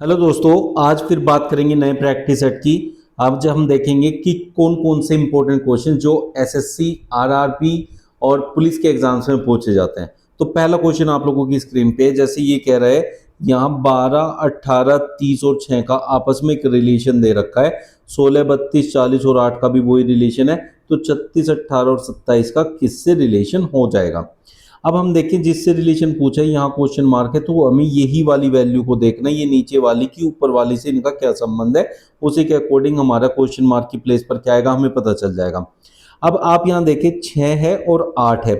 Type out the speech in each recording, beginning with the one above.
Hello दोस्तों, आज फिर बात करेंगे नए प्रैक्टिस सेट की। अब जब हम देखेंगे कि कौन कौन से इंपॉर्टेंट क्वेश्चन जो एसएससी, आरआरबी और पुलिस के एग्जाम्स में पूछे जाते हैं। तो पहला क्वेश्चन आप लोगों की स्क्रीन पे जैसे ये कह रहा है, यहाँ 12, 18, 30 और 6 का आपस में एक रिलेशन दे रखा है। 16, 32, 40 और 8 का भी वही रिलेशन है। तो 36, 18 और 27 का किससे रिलेशन हो जाएगा। अब हम देखें जिससे रिलेशन पूछा है, यहाँ क्वेश्चन मार्क है, तो हमें यही वाली वैल्यू को देखना है, ये नीचे वाली की ऊपर वाली से इनका क्या संबंध है, उसी के अकॉर्डिंग हमारा क्वेश्चन मार्क की प्लेस पर क्या आएगा हमें पता चल जाएगा। अब आप यहाँ देखें 6 है और 8 है,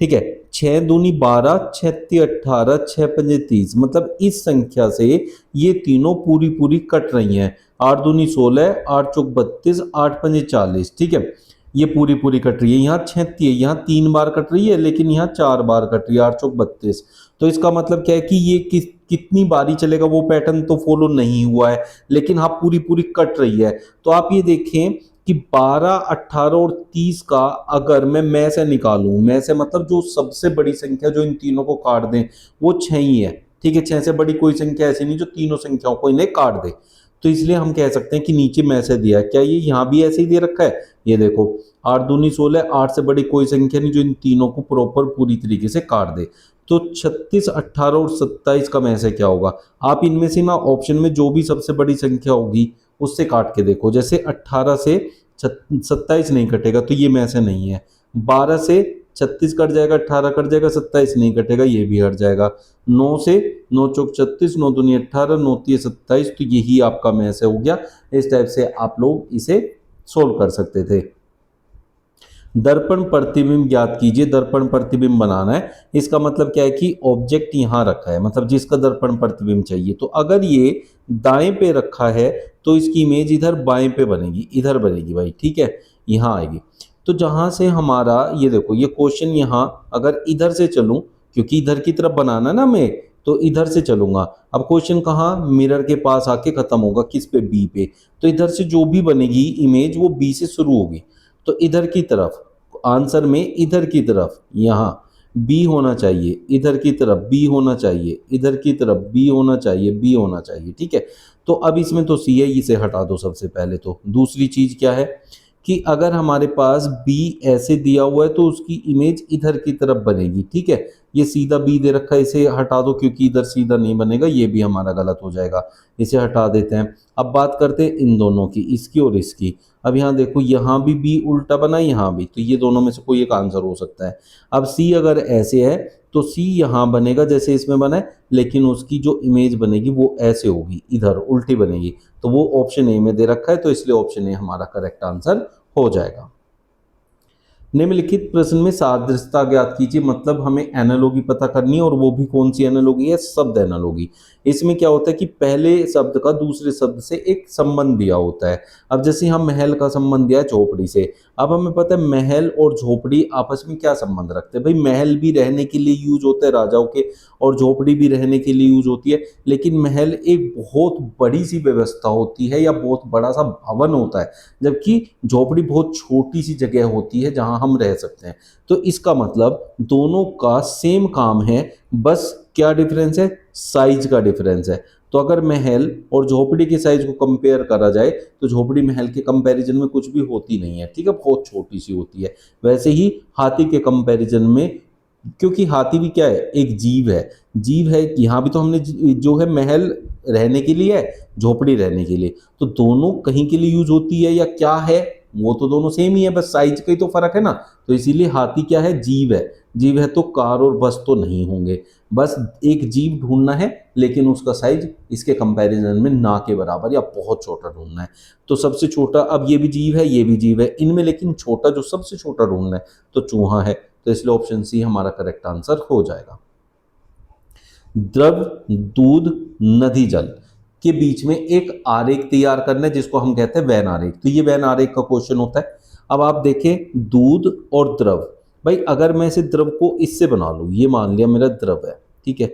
ठीक है। 6 दूनी 12, 6 ती 18, 6 पंजे 30, मतलब इस संख्या से ये तीनों पूरी पूरी कट रही हैं। 8 दूनी 16, 8 चौक 32, 8 पंजे 40, ठीक है। ये पूरी पूरी कट रही है। यहाँ 36 है, यहाँ 3 बार कट रही है, लेकिन यहाँ 4 बार कट रही है, 8 चौक 32। तो इसका मतलब क्या है कि ये कितनी बारी चलेगा वो पैटर्न तो फॉलो नहीं हुआ है, लेकिन हाँ पूरी पूरी कट रही है। तो आप ये देखें कि 12, 18 और 30 का अगर मैं से निकालूं, मैं से मतलब जो सबसे बड़ी संख्या जो इन तीनों को काट दें वो 6 ही है, ठीक है। 6 से बड़ी कोई संख्या ऐसी नहीं जो तीनों संख्याओं को इन्हें काट दे। तो इसलिए हम कह सकते हैं कि नीचे में से दिया है, क्या ये यहाँ भी ऐसे ही दे रखा है। ये देखो 8 दूनी 16, 8 से बड़ी कोई संख्या नहीं जो इन तीनों को प्रॉपर पूरी तरीके से काट दे। तो 36, 18 और 27 का में से क्या होगा। आप इनमें से ना ऑप्शन में जो भी सबसे बड़ी संख्या होगी उससे काट के देखो। जैसे 18 से 27 नहीं कटेगा तो ये में से नहीं है। 12 से 36 कट जाएगा, 18 कट जाएगा, 27 नहीं कटेगा, ये भी हट जाएगा। 9 से 9 चौक 36, 9 दूनी 18, 9 तीय 27, तो यही आपका में से हो गया। इस टाइप से आप लोग इसे सोल्व कर सकते थे। दर्पण प्रतिबिंब ज्ञात कीजिए। दर्पण प्रतिबिंब बनाना है, इसका मतलब क्या है कि ऑब्जेक्ट यहां रखा है, मतलब जिसका दर्पण प्रतिबिंब चाहिए। तो अगर ये दाएं पे रखा है तो इसकी इमेज इधर बाएं पे बनेगी, इधर बनेगी भाई, ठीक है, यहां आएगी। तो जहां से हमारा ये देखो ये क्वेश्चन यहां अगर इधर से चलूं, क्योंकि इधर की तरफ बनाना ना मैं, तो इधर से चलूंगा। अब क्वेश्चन कहाँ मिरर के पास आके खत्म होगा, किस पे, बी पे। तो इधर से जो भी बनेगी इमेज वो बी से शुरू होगी। तो इधर की तरफ आंसर में इधर की तरफ यहाँ बी होना चाहिए, इधर की तरफ बी होना चाहिए, इधर की तरफ बी होना चाहिए, बी होना चाहिए, ठीक है। तो अब इसमें तो सी है, इसे हटा दो सबसे पहले। तो दूसरी चीज क्या है कि अगर हमारे पास बी ऐसे दिया हुआ है तो उसकी इमेज इधर की तरफ बनेगी, ठीक है। ये सीधा बी दे रखा है, इसे हटा दो क्योंकि इधर सीधा नहीं बनेगा, ये भी हमारा गलत हो जाएगा, इसे हटा देते हैं। अब बात करते हैं इन दोनों की, इसकी और इसकी। अब यहाँ देखो यहाँ भी बी उल्टा बना, यहाँ भी, तो ये दोनों में से कोई एक आंसर हो सकता है। अब सी अगर ऐसे है तो सी यहाँ बनेगा जैसे इसमें बना है, लेकिन उसकी जो इमेज बनेगी वो ऐसे होगी, इधर उल्टी बनेगी। तो वो ऑप्शन ए में दे रखा है, तो इसलिए ऑप्शन ए हमारा करेक्ट आंसर हो जाएगा। निम्नलिखित प्रश्न में सादृश्यता ज्ञात कीजिए, मतलब हमें एनालॉगी पता करनी है, और वो भी कौन सी एनालॉगी है, शब्द एनालॉगी। इसमें क्या होता है कि पहले शब्द का दूसरे शब्द से एक संबंध दिया होता है। अब जैसे हम महल का संबंध दिया है झोपड़ी से। अब हमें पता है महल और झोपड़ी आपस में क्या संबंध रखते हैं। भाई महल भी रहने के लिए यूज होता है राजाओं के, और झोपड़ी भी रहने के लिए यूज होती है। लेकिन महल एक बहुत बड़ी सी व्यवस्था होती है या बहुत बड़ा सा भवन होता है, जबकि झोपड़ी बहुत छोटी सी जगह होती है जहां हम रह सकते हैं। तो इसका मतलब दोनों का सेम काम है, बस क्या डिफरेंस है, साइज का डिफरेंस है। तो अगर महल और झोपड़ी के साइज को कंपेयर करा जाए तो झोपड़ी महल के कंपैरिजन में कुछ भी होती नहीं है, ठीक है, बहुत छोटी सी होती है। वैसे ही हाथी के कंपैरिजन में, क्योंकि हाथी भी क्या है, एक जीव है। जीव है, यहाँ भी तो हमने जो है महल रहने के लिए है, झोपड़ी रहने के लिए। तो दोनों कहीं के लिए यूज होती है या क्या है, वो तो दोनों सेम ही है, बस साइज का ही तो फर्क है ना। तो इसीलिए हाथी क्या है, जीव है। जीव है तो कार और बस तो नहीं होंगे। बस एक जीव ढूंढना है, लेकिन उसका साइज इसके कंपैरिजन में ना के बराबर या बहुत छोटा ढूंढना है। तो सबसे छोटा, अब ये भी जीव है, ये भी जीव है, इनमें लेकिन छोटा, जो सबसे छोटा ढूंढना है तो चूहा है। तो इसलिए ऑप्शन सी हमारा करेक्ट आंसर हो जाएगा। द्रव, दूध, नदी जल के बीच में एक आरेख तैयार करना है, जिसको हम कहते हैं वैन आरेख। तो ये वैन आरेख का क्वेश्चन होता है। अब आप देखें दूध और द्रव। भाई अगर मैं इसे द्रव को इससे बना लूं, ये मान लिया मेरा द्रव है, ठीक है।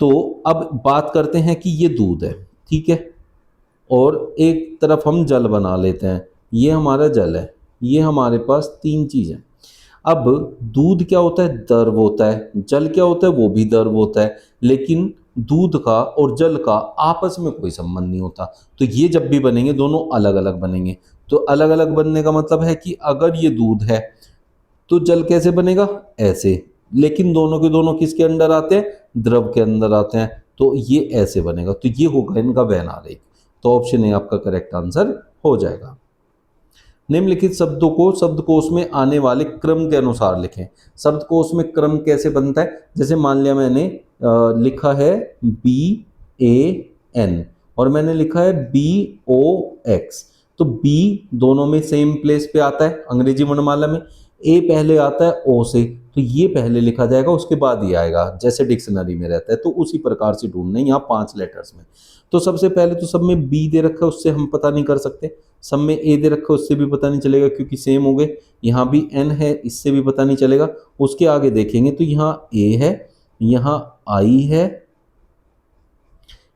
तो अब बात करते हैं कि ये दूध है, ठीक है, और एक तरफ हम जल बना लेते हैं, ये हमारा जल है। ये हमारे पास तीन चीज है। अब दूध क्या होता है, द्रव होता है। जल क्या होता है, वो भी द्रव होता है। लेकिन दूध का और जल का आपस में कोई संबंध नहीं होता। तो ये जब भी बनेंगे दोनों अलग अलग बनेंगे। तो अलग अलग बनने का मतलब है कि अगर ये दूध है तो जल कैसे बनेगा, ऐसे, लेकिन दोनों के दोनों किसके अंडर आते हैं, द्रव के अंदर आते हैं, तो ये ऐसे बनेगा। तो ये होगा इनका वैन आरेख। तो ऑप्शन ए आपका करेक्ट आंसर हो जाएगा। निम्नलिखित शब्दों को शब्दकोश में आने वाले क्रम के अनुसार लिखें। शब्दकोश में क्रम कैसे बनता है, जैसे मान लिया मैंने लिखा है BAN और मैंने लिखा है BOX, तो B दोनों में सेम प्लेस पे आता है अंग्रेजी वर्णमाला में, A पहले आता है O से, तो ये पहले लिखा जाएगा उसके बाद ये आएगा, जैसे डिक्शनरी में रहता है। तो उसी प्रकार से ढूंढना है यहाँ 5 लेटर्स में। तो सबसे पहले तो सब में B दे रखा है, उससे हम पता नहीं कर सकते। सब में A दे रखा है, उससे भी पता नहीं चलेगा क्योंकि सेम हो गए। यहाँ भी N है, इससे भी पता नहीं चलेगा। उसके आगे देखेंगे तो यहाँ A है, यहाँ I है,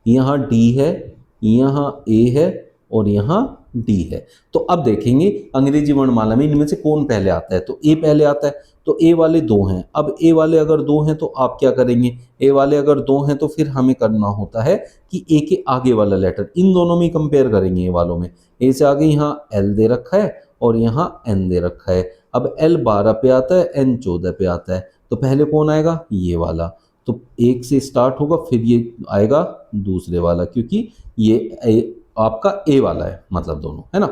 यहाँ D है, यहाँ A है और यहाँ D है। तो अब देखेंगे अंग्रेजी वर्णमाला में इनमें से कौन पहले आता है। तो A पहले आता है, तो A वाले 2 हैं। अब A वाले अगर 2 हैं तो आप क्या करेंगे, A वाले अगर 2 हैं तो फिर हमें करना होता है कि A के आगे वाला लेटर इन दोनों में कंपेयर करेंगे। A वालों में A से आगे यहाँ L दे रखा है और यहाँ N दे रखा है। अब L 12 पे आता है, N 14 पे आता है, तो पहले कौन आएगा, ये वाला। तो 1 से स्टार्ट होगा, फिर ये आएगा दूसरे वाला, क्योंकि ये आपका A वाला है, मतलब दोनों है ना।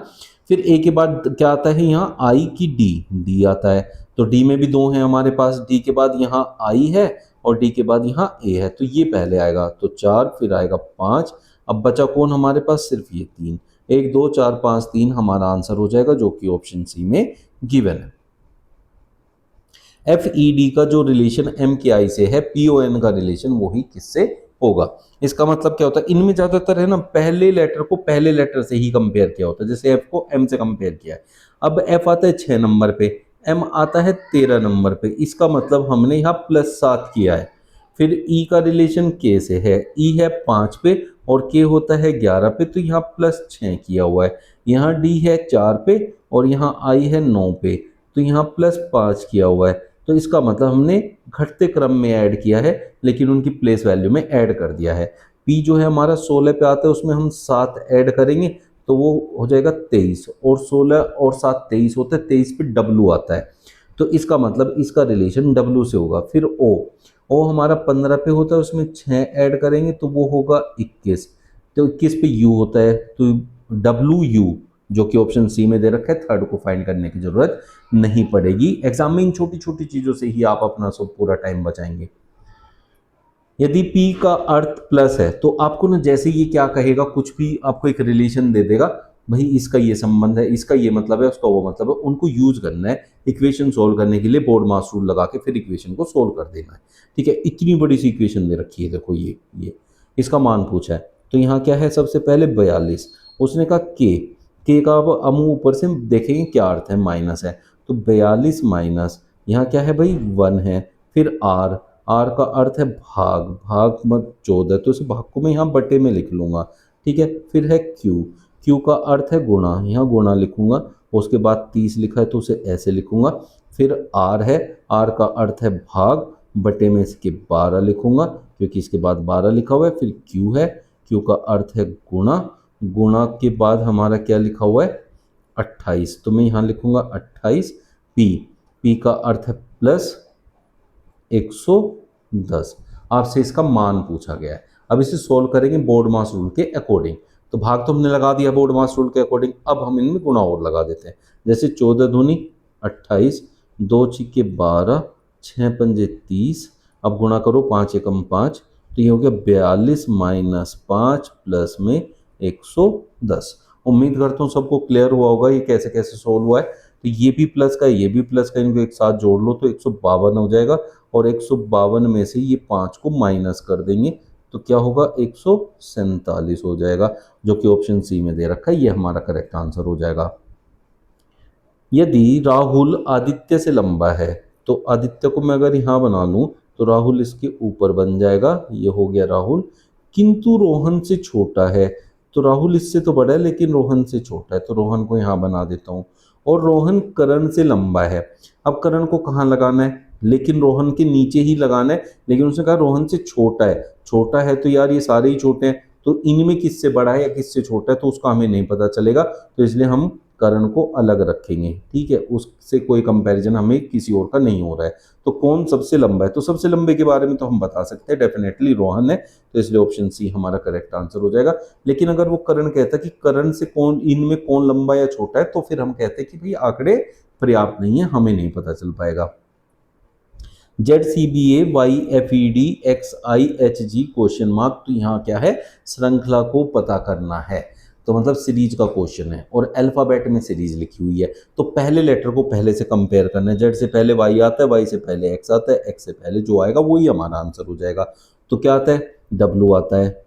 फिर A के बाद क्या आता है, यहाँ I की D आता है, तो D में भी 2 हैं हमारे पास। D के बाद यहाँ I है और D के बाद यहाँ A है, तो ये पहले आएगा, तो 4, फिर आएगा 5। अब बचा कौन हमारे पास, सिर्फ ये 3। 1 2 4 5 3 हमारा आंसर हो जाएगा, जो कि ऑप्शन सी में गिवन है। FED का जो रिलेशन M के I से है, PON का रिलेशन वही किससे होगा। इसका मतलब क्या होता है, इनमें ज्यादातर है ना पहले लेटर को पहले लेटर से ही कंपेयर किया होता है, जैसे F को M से कंपेयर किया है। अब F आता है 6 नंबर पे, M आता है 13 नंबर पे, इसका मतलब हमने यहाँ +7 किया है। फिर E का रिलेशन K से है, E है 5 पे और K होता है 11 पे, तो यहाँ +6 किया हुआ है। यहाँ D है 4 पे और यहाँ I है 9 पे, तो यहाँ +5 किया हुआ है। तो इसका मतलब हमने घटते क्रम में ऐड किया है, लेकिन उनकी प्लेस वैल्यू में ऐड कर दिया है। P जो है हमारा 16 पे आता है, उसमें हम 7 ऐड करेंगे तो वो हो जाएगा 23, और 16 और 7 23 होता है, 23 पे W आता है, तो इसका मतलब इसका रिलेशन W से होगा। फिर O हमारा 15 पे होता है, उसमें 6 ऐड करेंगे तो वो होगा 21, तो 21 पे U होता है, तो WU जो कि ऑप्शन सी में दे रखा है, थर्ड को फाइंड करने की जरूरत नहीं पड़ेगी। एग्जाम में इन छोटी छोटी चीजों से ही आप अपना सब पूरा टाइम बचाएंगे। यदि P का अर्थ प्लस है तो आपको ना जैसे ये क्या कहेगा, कुछ भी आपको एक रिलेशन दे देगा, भाई इसका ये संबंध है, इसका ये मतलब है, उसका वो मतलब है, उनको यूज करना है इक्वेशन सोल्व करने के लिए। बोर्ड मास रूल लगा के फिर इक्वेशन को सोल्व कर देना है, ठीक है। इतनी बड़ी सी इक्वेशन दे रखी है, देखो ये इसका मान पूछा है। तो यहाँ क्या है, सबसे पहले 42, उसने कहा के का अब हम ऊपर से देखेंगे क्या अर्थ है, माइनस है, तो 42 माइनस यहाँ क्या है भाई 1 है। फिर आर का अर्थ है भाग मत 14, तो इस भाग को मैं यहाँ बटे में लिख लूंगा, ठीक है। फिर है क्यू का अर्थ है गुणा, यहाँ गुणा लिखूंगा। उसके बाद 30 लिखा है तो उसे ऐसे लिखूंगा। फिर आर है, आर का अर्थ है भाग, बटे में इसके 12 लिखूंगा क्योंकि इसके बाद 12 लिखा हुआ है। फिर क्यू है, क्यू का अर्थ है गुणा के बाद हमारा क्या लिखा हुआ है 28, तो मैं यहाँ लिखूंगा 28। पी का अर्थ है प्लस 110। आपसे इसका मान पूछा गया है। अब इसे सोल्व करेंगे बोर्ड मास रूल के अकॉर्डिंग। तो भाग तो हमने लगा दिया बोर्ड मास रूल के अकॉर्डिंग, अब हम इनमें गुणा और लगा देते हैं। जैसे 14 दूनी 28, 2 छिक्के 12, 6 पंजे 30, अब गुणा करो 5 एकम 5, तो ये हो गया 42 माइनस 5 प्लस में 110। उम्मीद करता हूँ सबको क्लियर हुआ होगा ये कैसे कैसे सोल्व हुआ है। तो ये भी प्लस का ये भी प्लस का, इनको एक साथ जोड़ लो तो 152 हो जाएगा, और 152 में से ये 5 को माइनस कर देंगे तो क्या होगा 147 हो जाएगा, जो कि ऑप्शन सी में दे रखा है, ये हमारा करेक्ट आंसर हो जाएगा। यदि राहुल आदित्य से लंबा है तो आदित्य को मैं अगर यहाँ बना लूँ तो राहुल इसके ऊपर बन जाएगा, ये हो गया राहुल। किंतु रोहन से छोटा है, तो राहुल इससे तो बड़ा है लेकिन रोहन से छोटा है, तो रोहन को यहाँ बना देता हूँ। और रोहन करण से लंबा है, अब करण को कहाँ लगाना है, लेकिन रोहन के नीचे ही लगाना है, लेकिन उसने कहा रोहन से छोटा है, छोटा है तो यार ये सारे ही छोटे हैं, तो इनमें किससे बड़ा है या किससे छोटा है तो उसका हमें नहीं पता चलेगा, तो इसलिए हम कर्ण को अलग रखेंगे, ठीक है, उससे कोई कंपैरिजन हमें किसी और का नहीं हो रहा है। तो कौन सबसे लंबा है, तो सबसे लंबे के बारे में तो हम बता सकते हैं, डेफिनेटली रोहन है, तो इसलिए ऑप्शन सी हमारा करेक्ट आंसर हो जाएगा। लेकिन अगर वो कर्ण कहता है कि कर्ण से कौन, इनमें कौन लंबा या छोटा है, तो फिर हम कहते हैं कि भाई आंकड़े पर्याप्त नहीं है, हमें नहीं पता चल पाएगा। ZCBA YFED क्वेश्चन मार्क, तो यहाँ क्या है, श्रृंखला को पता करना है, तो मतलब सीरीज का क्वेश्चन है और अल्फाबेट में सीरीज लिखी हुई है, तो पहले लेटर को पहले से कंपेयर करना है। जेड से पहले वाई आता है, वाई से पहले एक्स आता है, एक्स से पहले जो आएगा वही हमारा आंसर हो जाएगा। तो क्या आता है, डब्ल्यू आता है।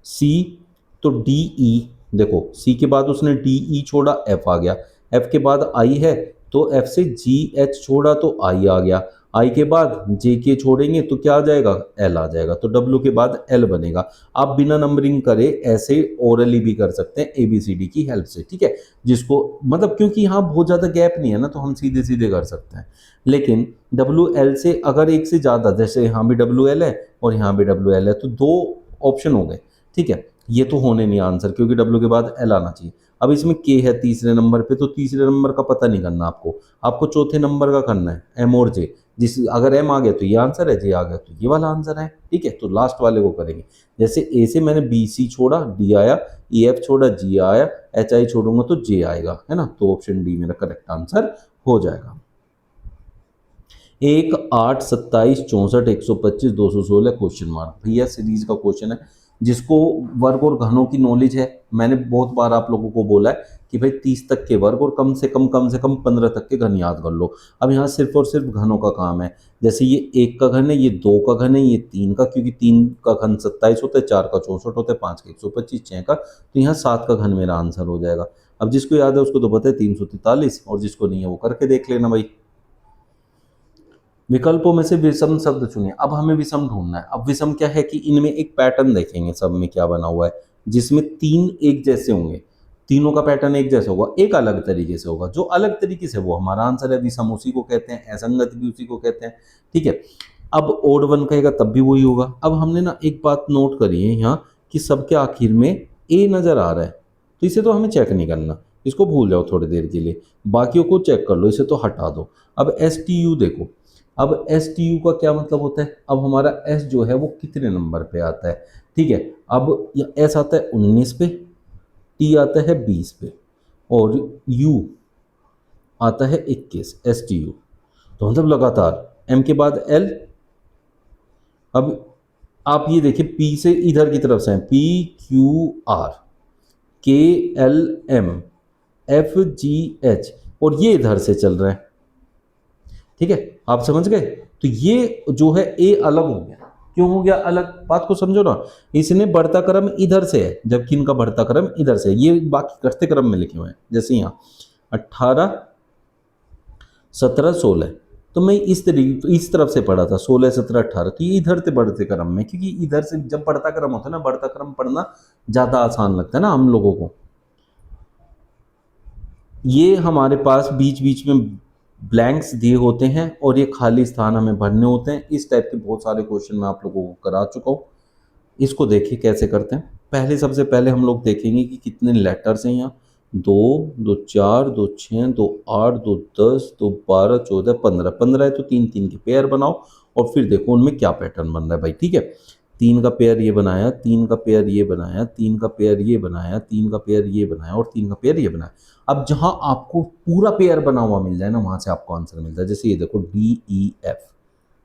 सी, तो डी ई, देखो सी के बाद उसने डी ई छोड़ा, एफ आ गया, एफ के बाद आई है तो एफ से जी एच छोड़ा तो आई आ गया, आई के बाद जे के छोड़ेंगे तो क्या आ जाएगा, एल आ जाएगा, तो डब्ल्यू के बाद एल बनेगा। आप बिना नंबरिंग करे ऐसे ओरली भी कर सकते हैं एबीसीडी की हेल्प से, ठीक है, जिसको मतलब क्योंकि यहाँ बहुत ज़्यादा गैप नहीं है ना, तो हम सीधे सीधे कर सकते हैं। लेकिन डब्ल्यू एल से अगर एक से ज़्यादा, जैसे यहाँ भी डब्ल्यू एल है और यहाँ भी डब्ल्यू एल है, तो दो ऑप्शन हो गए, ठीक है, ये तो होने नहीं आंसर, क्योंकि डब्ल्यू के बाद एल आना चाहिए। अब इसमें के है तीसरे नंबर पे, तो तीसरे नंबर का पता नहीं करना आपको, आपको चौथे नंबर का करना है, एम और जे, जिस अगर एम आ गया तो ये आंसर है, जे आ गया तो ये वाला आंसर है, ठीक है, तो लास्ट वाले को करेंगे। जैसे ए से मैंने बी सी छोड़ा, डी आया, ई एफ छोड़ा, जी आया, एच आई छोड़ूंगा तो जे आएगा, है ना, तो ऑप्शन डी मेरा करेक्ट आंसर हो जाएगा। 1 8 27 64 125 216 क्वेश्चन मार्क, भैया सीरीज का क्वेश्चन है, जिसको वर्ग और घनों की नॉलेज है, मैंने बहुत बार आप लोगों को बोला है कि भाई 30 तक के वर्ग और कम से कम 15 तक के घन याद कर लो। अब यहाँ सिर्फ और सिर्फ घनों का काम है, जैसे ये 1 का घन है, ये 2 का घन है, ये 3 का, क्योंकि 3 का घन 27 होता है, 4 का 64 होता है, 5 का 125, 6 का, तो यहाँ 7 का घन मेरा आंसर हो जाएगा। अब जिसको याद है उसको तो पता है 343, और जिसको नहीं है वो करके देख लेना भाई। विकल्पों में से विषम शब्द चुनिए, अब हमें विषम ढूंढना है। अब विषम क्या है कि इनमें एक पैटर्न देखेंगे सब में क्या बना हुआ है, जिसमें 3 एक जैसे होंगे, तीनों का पैटर्न एक जैसा होगा, एक अलग तरीके से होगा, जो अलग तरीके से वो हमारा आंसर है, विषम उसी को कहते हैं, असंगत भी उसी को कहते हैं, ठीक है। अब ओड वन कहेगा तब भी वही होगा। अब हमने ना एक बात नोट करी है यहाँ कि सबके आखिर में ए नजर आ रहा है, तो इसे तो हमें चेक नहीं करना, इसको भूल जाओ थोड़ी देर के लिए, बाकियों को चेक कर लो, इसे तो हटा दो। अब एस टी यू देखो, अब एस टी यू का क्या मतलब होता है, अब हमारा एस जो है वो कितने नंबर पे आता है, ठीक है, अब एस आता है 19 पे, टी आता है 20 पे, और यू आता है 21, एस टी यू, तो मतलब लगातार एम के बाद एल। अब आप ये देखिए पी से इधर की तरफ से हैं, P Q R, K L M, F G H, और ये इधर से चल रहे हैं, ठीक है, आप समझ गए। तो ये जो है ए अलग हो गया, क्यों हो गया अलग, बात को समझो ना, इसने बढ़ता क्रम इधर से है जबकि इनका बढ़ता क्रम इधर से है, ये बाकी घटते क्रम में लिखे हुए हैं, जैसे यहाँ 18 17 16, तो मैं इस तरफ से पढ़ा था 16 17 18, तो ये इधर से बढ़ते क्रम में, क्योंकि इधर से जब बढ़ता क्रम होता है ना, बढ़ता क्रम पढ़ना ज्यादा आसान लगता है ना हम लोगों को। ये हमारे पास बीच बीच में ब्लैंक्स दिए होते हैं और ये खाली स्थान हमें भरने होते हैं। इस टाइप के बहुत सारे क्वेश्चन मैं आप लोगों को करा चुका हूँ। इसको देखिए कैसे करते हैं। पहले सबसे पहले हम लोग देखेंगे कि कितने लेटर्स हैं यहाँ, 2 2 4 2 6 2 8 2 10 2 12 14 15, 15 है तो 3 3 के पेयर बनाओ और फिर देखो उनमें क्या पैटर्न बन रहा है भाई, ठीक है। 3 का पेयर ये बनाया, 3 का पेयर ये बनाया, 3 का पेयर ये बनाया, 3 का पेयर ये बनाया और 3 का पेयर ये बनाया। अब जहां आपको पूरा पेयर बना हुआ मिल जाए ना, वहां से आपको आंसर मिलता है। जैसे ये देखो D E F,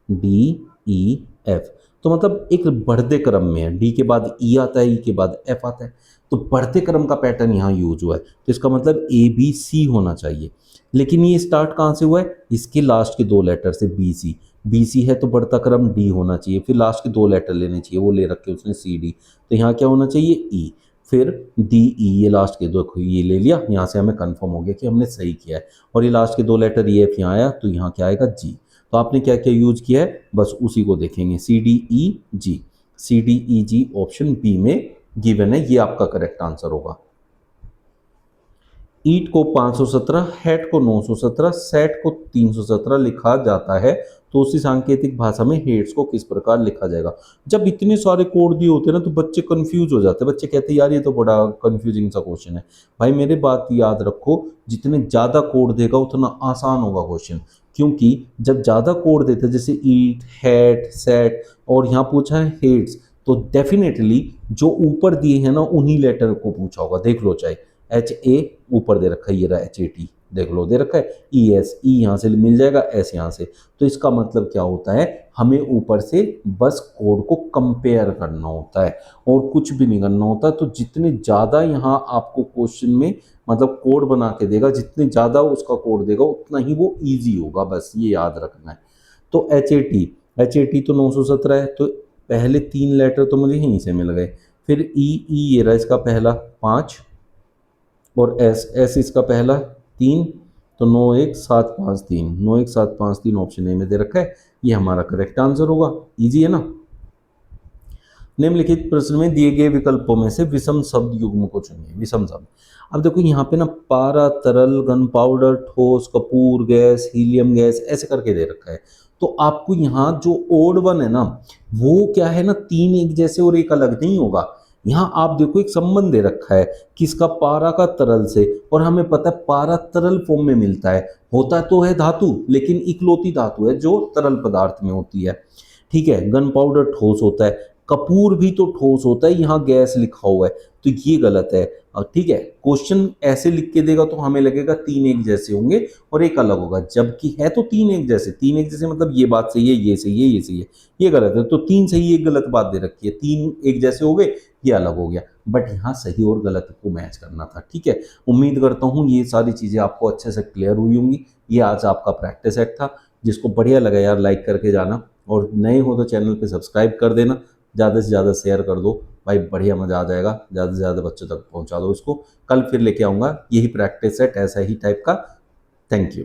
D E F, तो मतलब एक बढ़ते क्रम में है, डी के बाद ई आता है, ई के बाद एफ आता है, तो बढ़ते क्रम का पैटर्न यहाँ यूज हुआ है, तो इसका मतलब ए बी सी होना चाहिए। लेकिन ये स्टार्ट कहाँ से हुआ है, इसके लास्ट के 2 लेटर से, बी सी, बी सी है तो बढ़ता क्रम डी होना चाहिए, फिर लास्ट के 2 लेटर लेने चाहिए, वो ले रखे उसने सी डी, तो यहाँ क्या होना चाहिए ई, फिर डी ई, ये लास्ट के 2 ये ले लिया, यहाँ से हमें कंफर्म हो गया कि हमने सही किया है। और ये लास्ट के 2 लेटर ई एफ यहाँ आया, तो यहाँ क्या आएगा जी। तो आपने क्या क्या यूज किया है, बस उसी को देखेंगे, सी डी ई जी, सी डी ई जी ऑप्शन बी में गिवन है, ये आपका करेक्ट आंसर होगा। ईट को 517, हेट को 917, सेट को 317 लिखा जाता है तो उसी सांकेतिक भाषा में हेड्स को किस प्रकार लिखा जाएगा। जब इतने सारे कोड दिए होते हैं ना तो बच्चे कंफ्यूज हो जाते हैं, बच्चे कहते हैं यार ये तो बड़ा कंफ्यूजिंग सा क्वेश्चन है। भाई मेरे बात याद रखो, जितने ज़्यादा कोड देगा उतना आसान होगा क्वेश्चन, क्योंकि जब ज़्यादा कोड देते हैं जैसे ईट, हैट, सेट और यहाँ पूछा है हेड्स, तो डेफिनेटली जो ऊपर दिए हैं ना उन्हीं लेटर को पूछा होगा। देख लो, चाहे एच ए ऊपर दे रखा है, ये रहा एच ए टी, देख लो दे रखा है, ई एस, ई यहाँ से मिल जाएगा, एस यहाँ से। तो इसका मतलब क्या होता है, हमें ऊपर से बस कोड को कंपेयर करना होता है और कुछ भी नहीं करना होता। तो जितने ज़्यादा यहाँ आपको क्वेश्चन में मतलब कोड बना के देगा, जितने ज़्यादा उसका कोड देगा उतना ही वो ईजी होगा, बस ये याद रखना है। तो एच ए टी तो 917 है, तो पहले 3 लेटर तो मुझे यहीं से मिल गए। फिर ई ये रहा इसका पहला 5 और एस इसका पहला 3, तो 91753, 91753 ऑप्शन ए में दे रखा है, ये हमारा करेक्ट आंसर होगा। इजी है ना। निम्नलिखित प्रश्न में दिए गए विकल्पों में से विषम शब्द युग्म को चुनिए। विषम शब्द, अब देखो यहाँ पे ना पारा, तरल, गन पाउडर, ठोस, कपूर गैस, हीलियम गैस ऐसे करके दे रखा है। तो आपको यहाँ जो ओड वन है ना वो क्या है ना, 3 एक जैसे और एक अलग नहीं होगा। यहाँ आप देखो एक संबंध दे रखा है किसका, पारा का तरल से, और हमें पता है पारा तरल फॉर्म में मिलता है, होता तो है धातु लेकिन इकलौती धातु है जो तरल पदार्थ में होती है। ठीक है, गन पाउडर ठोस होता है, कपूर भी तो ठोस होता है, यहाँ गैस लिखा हुआ है तो ये गलत है। ठीक है, क्वेश्चन ऐसे लिख के देगा तो हमें लगेगा 3 एक जैसे होंगे और एक अलग होगा, जबकि है तो 3 एक जैसे। 3 एक जैसे मतलब ये बात सही है, ये सही है, ये सही है, ये गलत है। तो 3 सही एक गलत बात दे रखी है, 3 एक जैसे हो गए, ये अलग हो गया। बट यहाँ सही और गलत को मैच करना था। ठीक है, उम्मीद करता हूँ ये सारी चीज़ें आपको अच्छे से क्लियर हुई होंगी। ये आज आपका प्रैक्टिस सेट था, जिसको बढ़िया लगा यार लाइक करके जाना, और नए हो तो चैनल पे सब्सक्राइब कर देना, ज़्यादा से ज़्यादा शेयर कर दो भाई, बढ़िया मज़ा आ जाएगा। ज़्यादा से ज़्यादा बच्चों तक पहुंचा दो इसको। कल फिर लेके आऊँगा यही प्रैक्टिस सेट ऐसा ही टाइप का। Thank you.